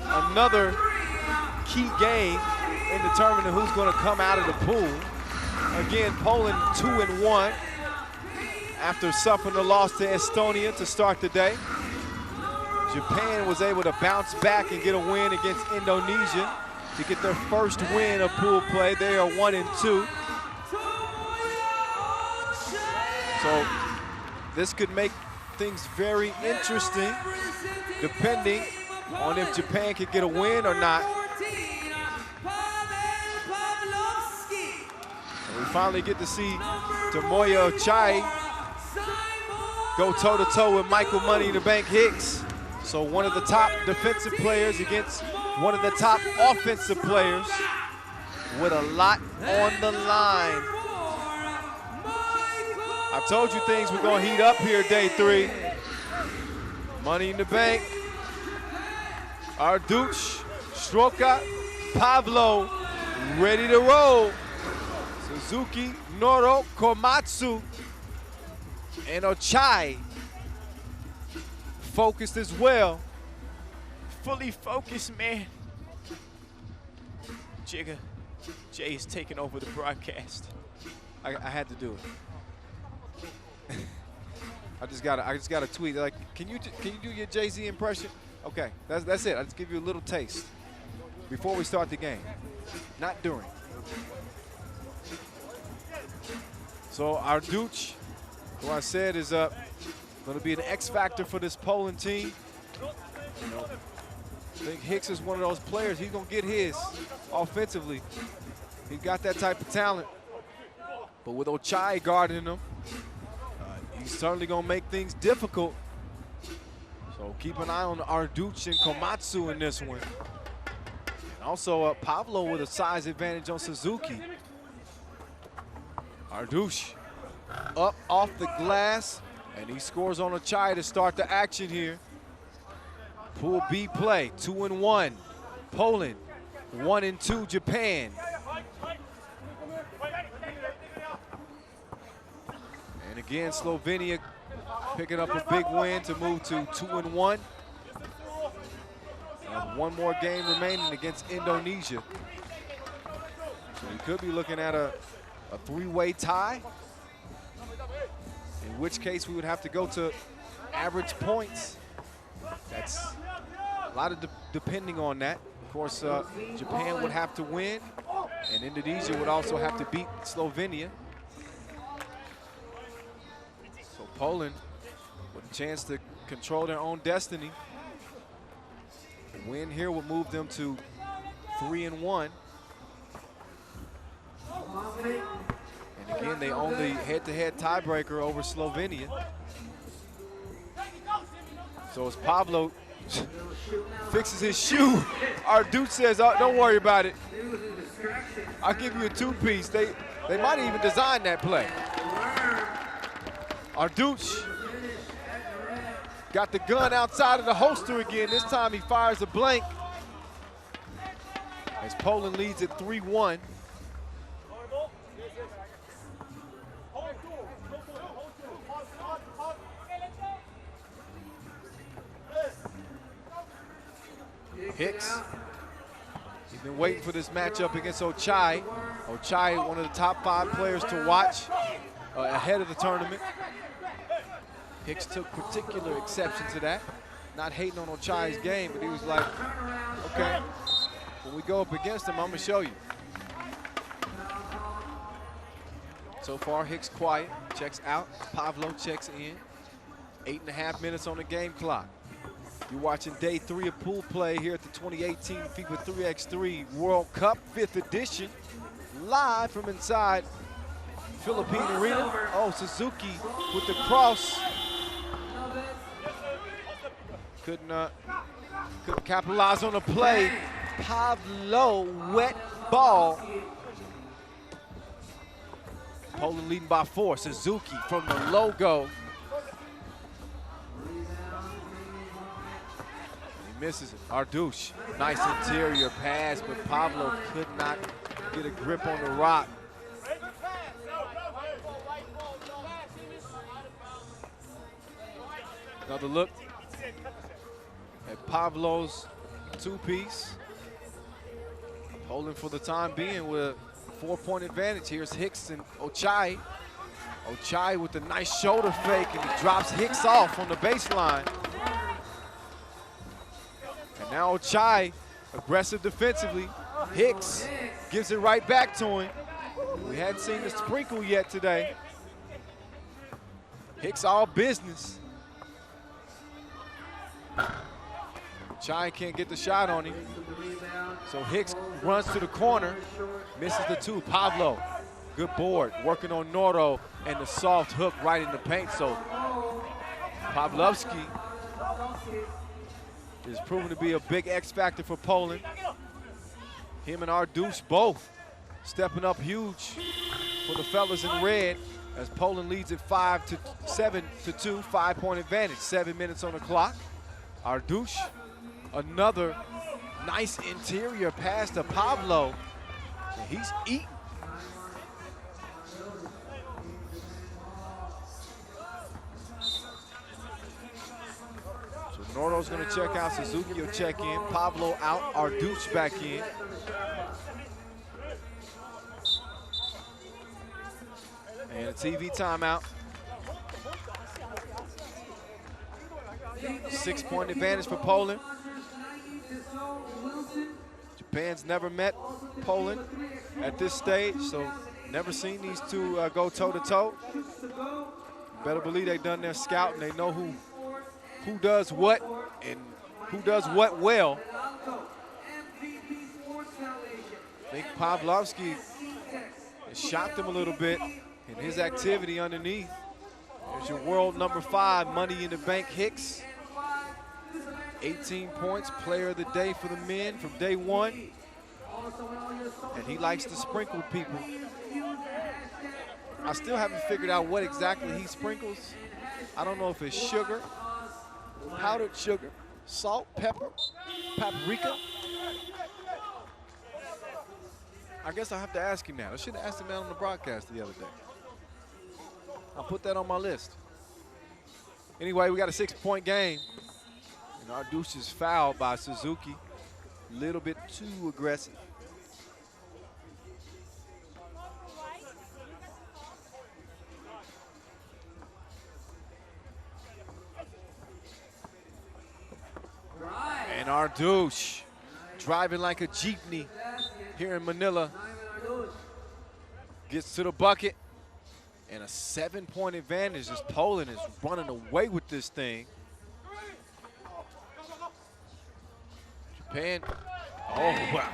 another key game in determining who's going to come out of the pool. Again, Poland 2-1 after suffering a loss to Estonia to start the day. Japan was able to bounce back and get a win against Indonesia to get their first win of pool play. They are 1-2. So this could make things very interesting depending on if Japan could get a win or not. And we finally get to see Tomoya Ochai go toe-to-toe with Michael Money in the Bank Hicks. So one of the top defensive players against one of the top offensive players with a lot on the line. I told you things were going to heat up here day 3. Money in the Bank. Arduch, Stroka, Pavlo, ready to roll. Suzuki, Noro, Komatsu, and Ochai focused as well. Fully focused, man. Jigga, Jay is taking over the broadcast. I had to do it. I just got a tweet like, can you do your Jay-Z impression? Okay, that's it. I'll just give you a little taste before we start the game, not during. So Arduch, who I said is going to be an X factor for this Poland team. You know, I think Hicks is one of those players. He's going to get his offensively. He's got that type of talent. But with Ochai guarding him, he's certainly going to make things difficult. So keep an eye on Arduch and Komatsu in this one. And also Pavlo with a size advantage on Suzuki. Arduch up off the glass, and he scores on Ochai to start the action here. Pool B play, 2-1. Poland, 1-2 Japan. And again, Slovenia picking up a big win to move to 2-1. One more game remaining against Indonesia. So we could be looking at a 3-way tie, in which case we would have to go to average points. That's a lot of depending on that. Of course, Japan would have to win, and Indonesia would also have to beat Slovenia. So Poland with a chance to control their own destiny. A win here would move them to 3-1. And again, they own the head-to-head tiebreaker over Slovenia. So as Pavlo fixes his shoe, Arduch says, oh, don't worry about it. I'll give you a 2-piece. They might even design that play. Arduch got the gun outside of the holster again. This time he fires a blank as Poland leads at 3-1. Hicks, he's been waiting for this matchup against Ochai. Ochai, one of the top 5 players to watch ahead of the tournament. Hicks took particular exception to that. Not hating on Ochai's game, but he was like, okay, when we go up against him, I'm gonna show you. So far, Hicks quiet, checks out. Pavlo checks in. 8.5 minutes on the game clock. You're watching day 3 of pool play here at the 2018 FIBA 3x3 World Cup 5th edition, live from inside Philippine Arena. Oh, Suzuki with the cross. Couldn't capitalize on the play. Pavlo, wet ball. Poland leading by 4. Suzuki from the logo. Misses it. Arduch, nice interior pass, but Pavlo could not get a grip on the rock. Another look at Pavlo's two-piece. Poland for the time being with a 4-point advantage. Here's Hicks and Ochai. Ochai with a nice shoulder fake, and he drops Hicks off on the baseline. And now Ochai, aggressive defensively. Hicks gives it right back to him. We hadn't seen the sprinkle yet today. Hicks all business. Ochai can't get the shot on him. So Hicks runs to the corner, misses the two. Pablo, good board, working on Noro, and the soft hook right in the paint. So Pavlovsky is proven to be a big X factor for Poland. Him and Arduch both stepping up huge for the fellas in red as Poland leads at 7-2, 5-point advantage, 7 minutes on the clock. Arduch, another nice interior pass to Pablo. And he's eating. So Noro's gonna check out, Suzuki will check in, Pablo out, Arduch back in. And a TV timeout. 6-point advantage for Poland. Japan's never met Poland at this stage, so never seen these two go toe-to-toe. Better believe they've done their scouting. They know who does what and who does what well. I think Pavlovsky has shocked him a little bit in his activity underneath. There's your world number 5, Money in the Bank Hicks. 18 points, player of the day for the men from day one. And he likes to sprinkle people. I still haven't figured out what exactly he sprinkles. I don't know if it's sugar, powdered sugar, salt, pepper, paprika. I guess I have to ask him now. I should have asked him that on the broadcast the other day. I'll put that on my list. Anyway, we got a 6-point game. And Arduch is fouled by Suzuki. A little bit too aggressive. And Arduch driving like a jeepney here in Manila. Gets to the bucket. And a 7-point advantage as Poland is running away with this thing. Japan, oh wow,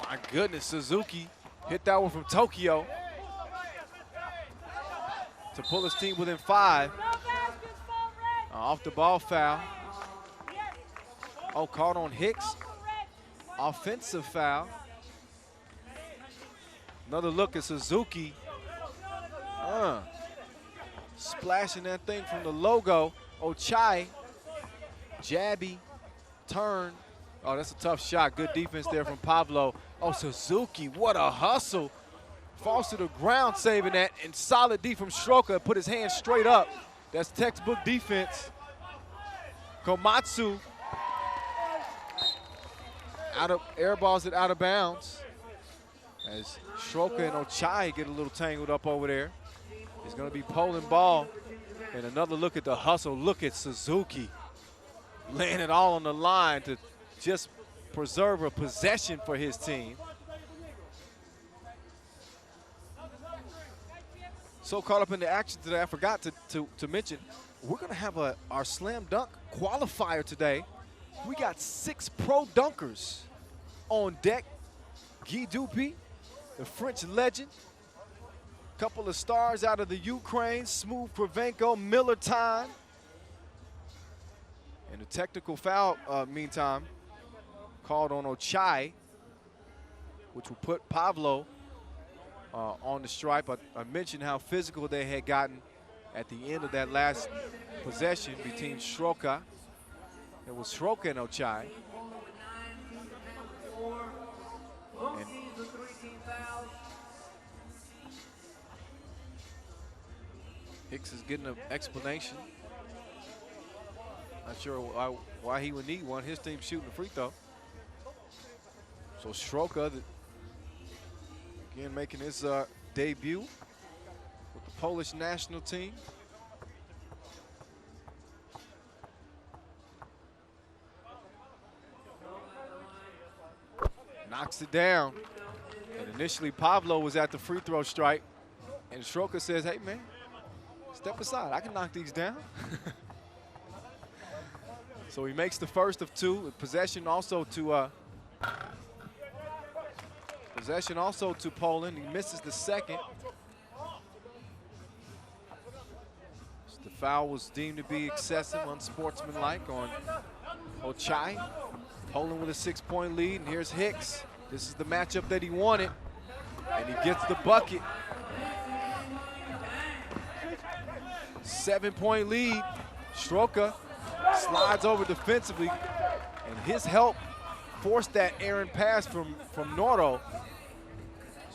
my goodness, Suzuki hit that one from Tokyo to pull his team within 5. Off the ball foul. Oh, called on Hicks. Offensive foul. Another look at Suzuki. Splashing that thing from the logo. Ochai, jabby, turn. Oh, that's a tough shot. Good defense there from Pablo. Oh, Suzuki, what a hustle. Falls to the ground saving that, and solid D from Stroka. Put his hand straight up. That's textbook defense. Komatsu airballs it out of bounds. As Stroka and Ochai get a little tangled up over there. It's going to be Poland ball. And another look at the hustle. Look at Suzuki laying it all on the line to just preserve a possession for his team. So caught up in the action today, I forgot to mention, we're going to have our slam dunk qualifier today. We got 6 pro dunkers on deck. Guy Dupuy, the French legend. Couple of stars out of the Ukraine, Smooth Provenko, Miller Time. And a technical foul, meantime, called on Ochai, which will put Pablo on the stripe. I mentioned how physical they had gotten at the end of that last possession between Stroka. It was Stroka and Ochai. And Hicks is getting an explanation. Not sure why he would need one. His team's shooting the free throw. So Sroka, again, making his debut with the Polish national team. Knocks it down. And initially, Pablo was at the free throw stripe. And Sroka says, hey, man, step aside. I can knock these down. So he makes the first of two. Possession also to Poland. He misses the second. The foul was deemed to be excessive, unsportsmanlike on Ochai. Poland with a 6-point lead, and here's Hicks. This is the matchup that he wanted, and he gets the bucket. 7-point lead. Sroka slides over defensively, and his help forced that errant pass from Noro.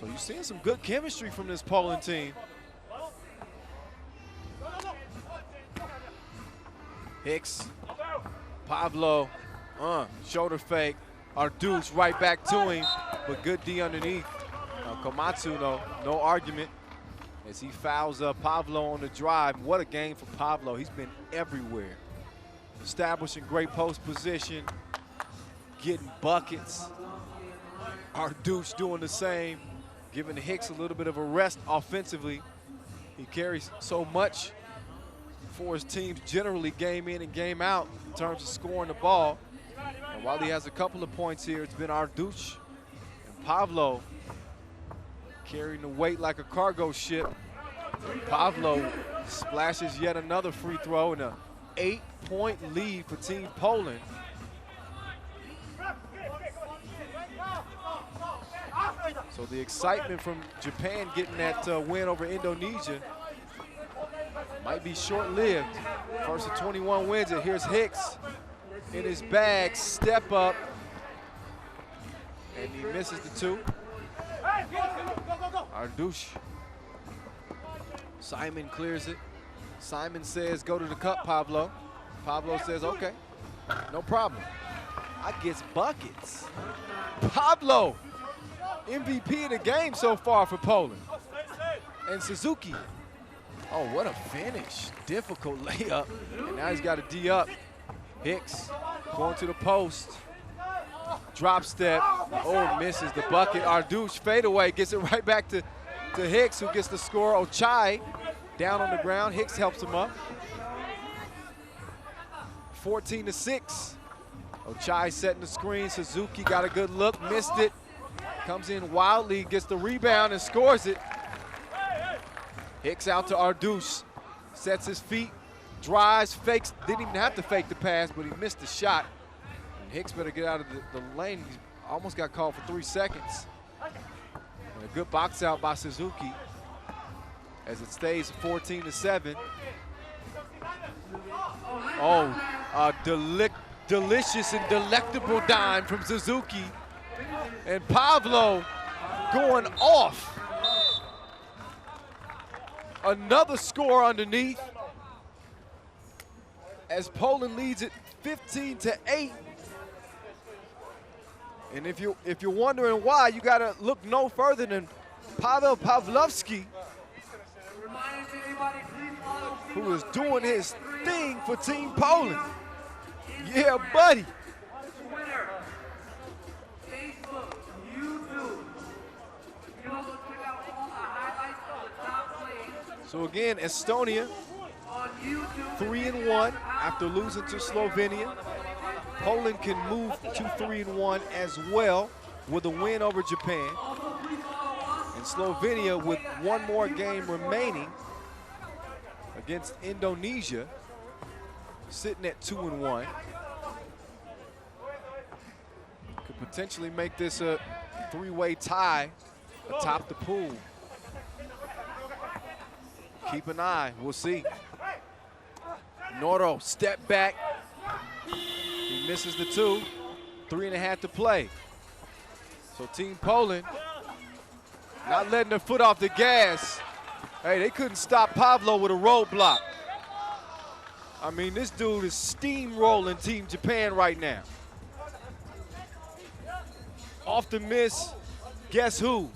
So you're seeing some good chemistry from this Poland team. Hicks, Pablo, shoulder fake. Arduce right back to him, but good D underneath. Komatsu, no argument as he fouls Pablo on the drive. What a game for Pablo. He's been everywhere. Establishing great post position, getting buckets. Arduce doing the same, giving Hicks a little bit of a rest offensively. He carries so much for his teams generally game in and game out in terms of scoring the ball. And while he has a couple of points here, it's been Arduce and Pablo carrying the weight like a cargo ship. Pablo splashes yet another free throw and an 8-point lead for Team Poland. So the excitement from Japan getting that win over Indonesia might be short-lived. First of 21 wins it. Here's Hicks in his bag, step up, and he misses the two. Arduce. Simon clears it. Simon says, go to the cup, Pablo. Pablo says, okay, no problem. I gets buckets. Pablo, MVP of the game so far for Poland. And Suzuki. Oh, what a finish. Difficult layup. And now he's got a D up. Hicks going to the post. Drop step. Oh, misses the bucket. Arduce fadeaway gets it right back to Hicks, who gets the score. Ochai down on the ground. Hicks helps him up. 14-6. Ochai setting the screen. Suzuki got a good look, missed it. Comes in wildly, gets the rebound and scores it. Hicks out to Arduce. Sets his feet, drives, fakes. Didn't even have to fake the pass, but he missed the shot. And Hicks better get out of the lane. He almost got called for 3 seconds. And a good box out by Suzuki as it stays 14-7. Oh, a delicious and delectable dime from Suzuki. And Pablo going off. Another score underneath as Poland leads it 15-8. And if you're wondering why, you gotta look no further than Pavel Pavlovsky, who is doing his thing for Team Poland. Yeah, buddy. So again, Estonia 3-1 after losing to Slovenia. Poland can move to 3-1 as well with a win over Japan. And Slovenia, with one more game remaining against Indonesia, sitting at 2-1. Could potentially make this a 3-way tie atop the pool. Keep an eye, we'll see. Noro, step back. He misses the 2, 3.5 to play. So Team Poland not letting their foot off the gas. Hey, they couldn't stop Pablo with a roadblock. I mean, this dude is steamrolling Team Japan right now. Off the miss, guess who?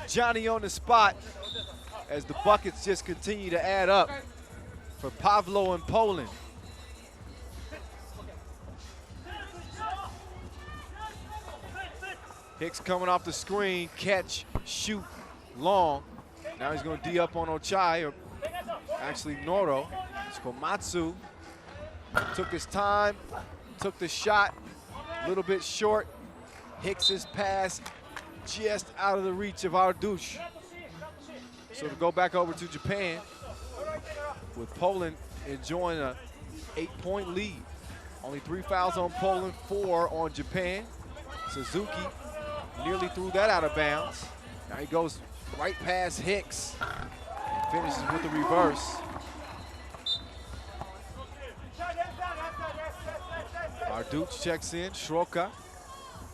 Johnny on the spot as the buckets just continue to add up for Pavlo and Poland. Hicks coming off the screen, catch, shoot, long. Now he's going to D up on Ochai, or actually Noro. It's Komatsu. Took his time, took the shot, a little bit short. Hicks's pass just out of the reach of Ardouche. So to go back over to Japan, with Poland enjoying a 8-point lead. Only 3 fouls on Poland, 4 on Japan. Suzuki nearly threw that out of bounds. Now he goes right past Hicks and finishes with the reverse. Ardouche checks in, Shroka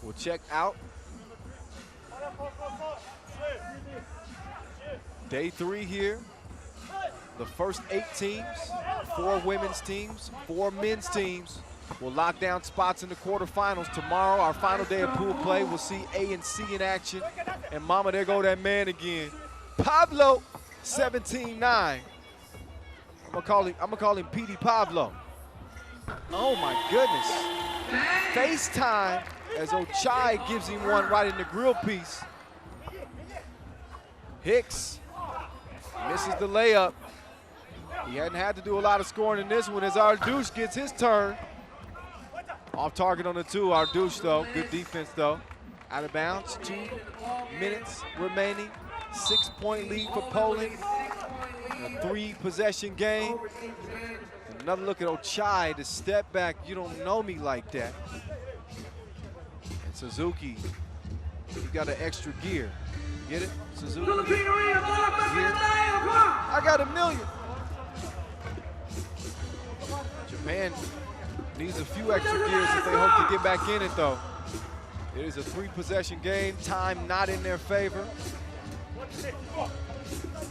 will check out. Day 3 here. The first 8 teams, 4 women's teams, 4 men's teams will lock down spots in the quarterfinals. Tomorrow, our final day of pool play, we'll see A and C in action. And mama, there go that man again. Pablo, 17-9. I'm gonna call him PD Pablo. Oh my goodness. FaceTime as Ochai gives him one right in the grill piece. Hicks misses the layup. He hadn't had to do a lot of scoring in this one as Ardouche gets his turn. Off target on the 2, Ardouche though. Good defense though. Out of bounds, 2 minutes remaining. 6-point lead for Poland. A 3-possession game. Another look at Ochai to step back. You don't know me like that. And Suzuki, he got an extra gear. Get it? Suzuki. I got $1 million. Japan needs a few extra gears if they hope to get back in it, though. It is a 3-possession game. Time not in their favor.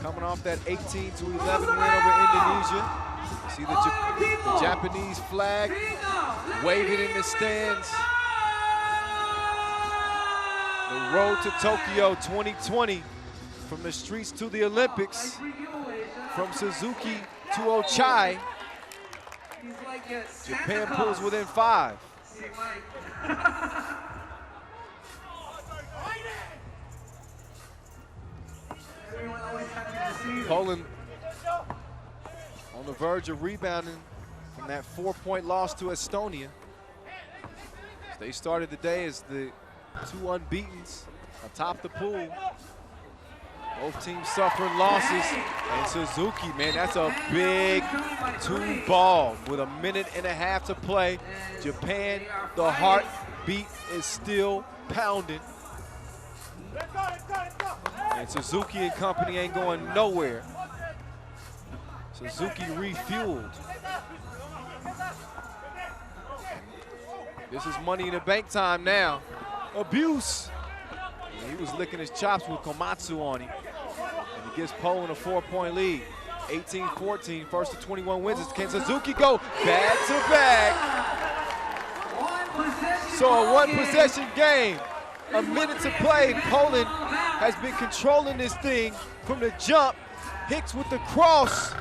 Coming off that 18-11 win over Indonesia. See the Japanese flag waving in the stands. The road to Tokyo 2020, from the streets to the Olympics, from Suzuki to Ochai. Japan pulls within 5. Poland on the verge of rebounding from that 4-point loss to Estonia. They started the day as the 2 unbeatens atop the pool. Both teams suffering losses. And Suzuki, man, that's a big 2 ball with 1.5 minutes to play. Japan, the heartbeat is still pounding. And Suzuki and company ain't going nowhere. Suzuki refueled. This is money in the bank time now. Abuse. And he was licking his chops with Komatsu on him. And he gives Poland a 4-point lead. 18-14, first to 21 wins. Can Suzuki go back-to-back? So a 1-possession game. 1 minute to play. Poland has been controlling this thing from the jump. Hicks with the cross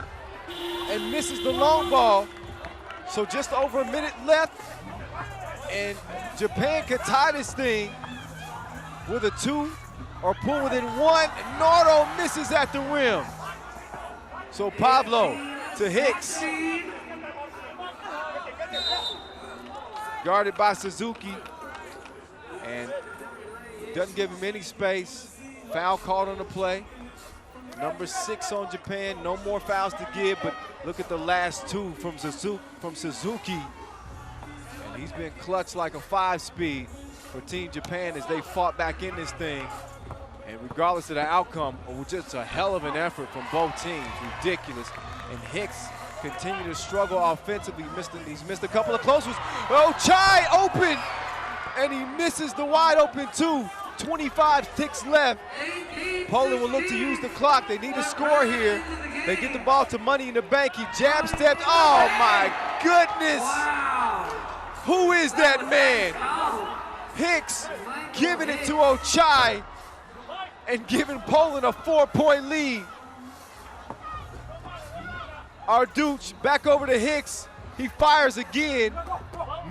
and misses the long ball. So just over 1 minute left. And Japan could tie this thing with a 2 or pull within 1. Noro misses at the rim. So Pablo to Hicks. Guarded by Suzuki. And doesn't give him any space. Foul called on the play. Number 6 on Japan. No more fouls to give, but look at the last 2 from Suzuki. And he's been clutch like a 5-speed for Team Japan as they fought back in this thing. And regardless of the outcome, it was just a hell of an effort from both teams. Ridiculous. And Hicks continued to struggle offensively. He's missed a couple of close ones. Ochai open, and he misses the wide open 2. 25 ticks left. Poland will look to use the clock. They need a score here. They get the ball to Money in the Bank. He jab stepped. Oh my goodness. Who is that man? Hicks giving it to Ochai and giving Poland a 4-point lead. Arduch back over to Hicks. He fires again,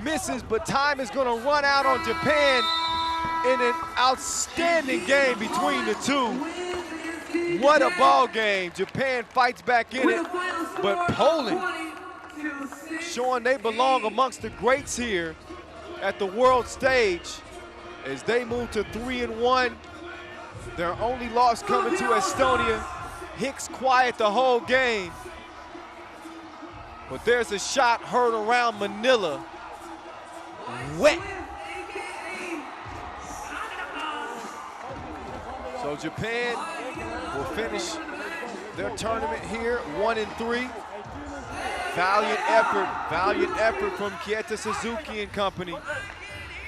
misses, but time is gonna run out on Japan in an outstanding game between the two. What a ball game. Japan fights back in it, but Poland showing they belong amongst the greats here at the world stage as they move to 3-1. Their only loss coming to Estonia. Hicks quiet the whole game. But there's a shot heard around Manila. Wet. So Japan will finish their tournament here 1-3. Valiant effort from Kieta Suzuki and company.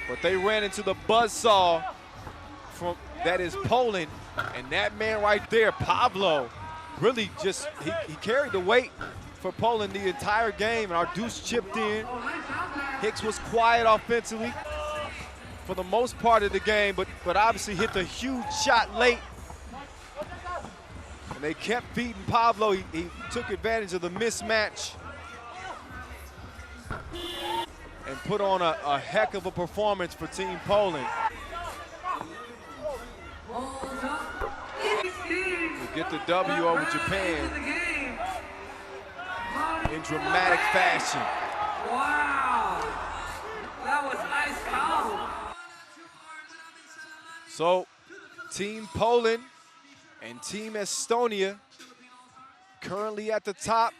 But they ran into the buzzsaw from that is Poland. And that man right there, Pablo, really just, he carried the weight for Poland the entire game, and our Deuce chipped in. Hicks was quiet offensively for the most part of the game, but obviously hit the huge shot late. And they kept feeding Pablo. He took advantage of the mismatch and put on a heck of a performance for Team Poland. We get the W over Japan in dramatic fashion. Wow, that was ice cold. So, Team Poland and Team Estonia currently at the top